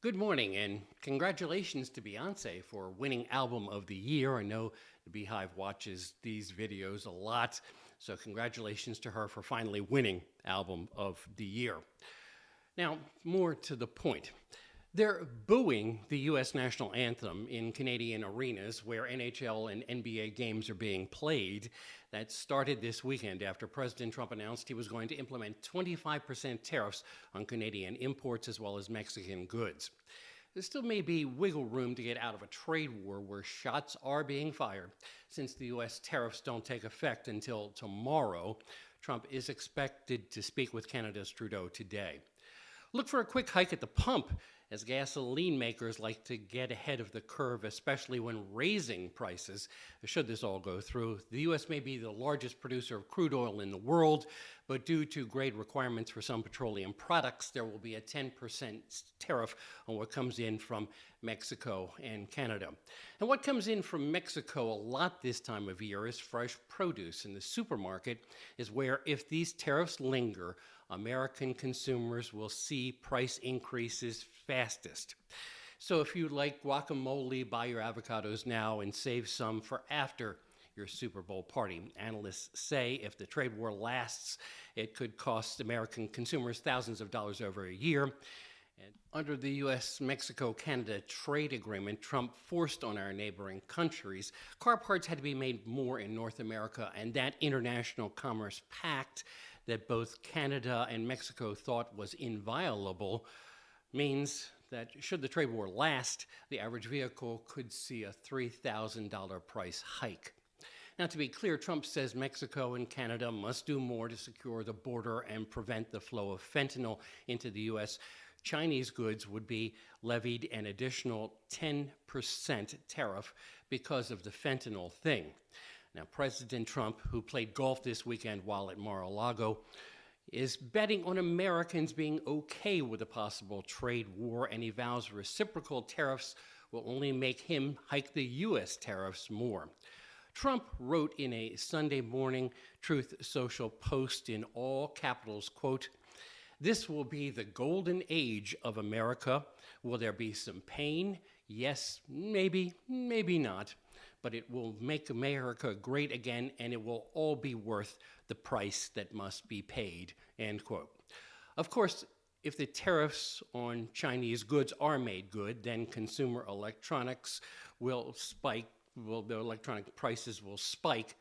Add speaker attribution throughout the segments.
Speaker 1: Good morning, and congratulations to Beyonce for winning Album of the Year. I know the Beehive watches these videos a lot, so congratulations to her for finally winning Album of the Year. Now, more to the point. They're booing the U.S. national anthem in Canadian arenas where NHL and NBA games are being played. That started this weekend after President Trump announced he was going to implement 25% tariffs on Canadian imports as well as Mexican goods. There still may be wiggle room to get out of a trade war where shots are being fired. Since the U.S. tariffs don't take effect until tomorrow, Trump is expected to speak with Canada's Trudeau today. Look for a quick hike at the pump, as gasoline makers like to get ahead of the curve, especially when raising prices. Should this all go through, the U.S. may be the largest producer of crude oil in the world, but due to grade requirements for some petroleum products, there will be a 10% tariff on what comes in from Mexico and Canada. And what comes in from Mexico a lot this time of year is fresh produce, and the supermarket is where, if these tariffs linger, American consumers will see price increases fastest. So if you like guacamole, buy your avocados now and save some for after your Super Bowl party. Analysts say if the trade war lasts, it could cost American consumers thousands of dollars over a year. And under the U.S.-Mexico-Canada trade agreement Trump forced on our neighboring countries, car parts had to be made more in North America, and that international commerce pact that both Canada and Mexico thought was inviolable means that should the trade war last, the average vehicle could see a $3,000 price hike. Now, to be clear, Trump says Mexico and Canada must do more to secure the border and prevent the flow of fentanyl into the U.S. Chinese goods would be levied an additional 10% tariff because of the fentanyl thing. Now, President Trump, who played golf this weekend while at Mar-a-Lago, is betting on Americans being okay with a possible trade war, and he vows reciprocal tariffs will only make him hike the U.S. tariffs more. Trump wrote in a Sunday morning Truth Social post in all capitals, quote, "This will be the golden age of America. Will there be some pain? Yes, maybe, maybe not. But it will make America great again, and it will all be worth the price that must be paid," end quote. Of course, if the tariffs on Chinese goods are made good, then consumer electronics will spike. The electronic prices will spike.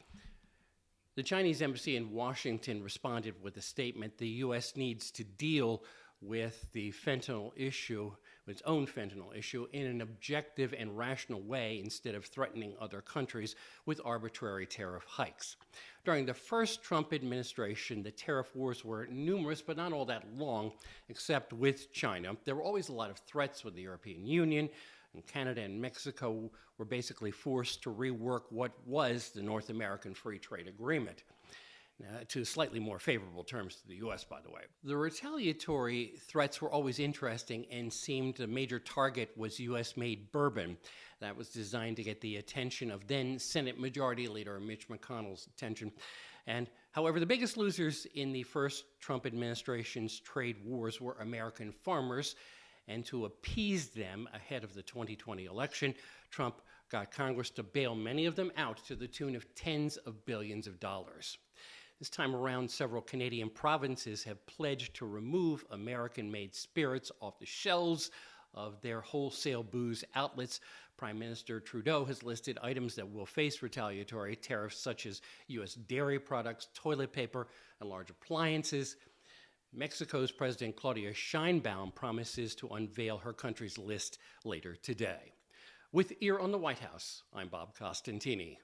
Speaker 1: The Chinese embassy in Washington responded with a statement: the U.S. needs to deal with the fentanyl issue, with its own fentanyl issue, in an objective and rational way instead of threatening other countries with arbitrary tariff hikes. During the first Trump administration, the tariff wars were numerous but not all that long, except with China. There were always a lot of threats with the European Union, and Canada and Mexico were basically forced to rework what was the North American Free Trade Agreement. To slightly more favorable terms to the U.S., by the way. The retaliatory threats were always interesting and seemed a major target was U.S.-made bourbon. That was designed to get the attention of then Senate Majority Leader Mitch McConnell's attention. And however, the biggest losers in the first Trump administration's trade wars were American farmers. And to appease them ahead of the 2020 election, Trump got Congress to bail many of them out to the tune of tens of billions of dollars. This time around, several Canadian provinces have pledged to remove American-made spirits off the shelves of their wholesale booze outlets. Prime Minister Trudeau has listed items that will face retaliatory tariffs, such as U.S. dairy products, toilet paper, and large appliances. Mexico's President Claudia Sheinbaum promises to unveil her country's list later today. With Ear on the White House, I'm Bob Costantini.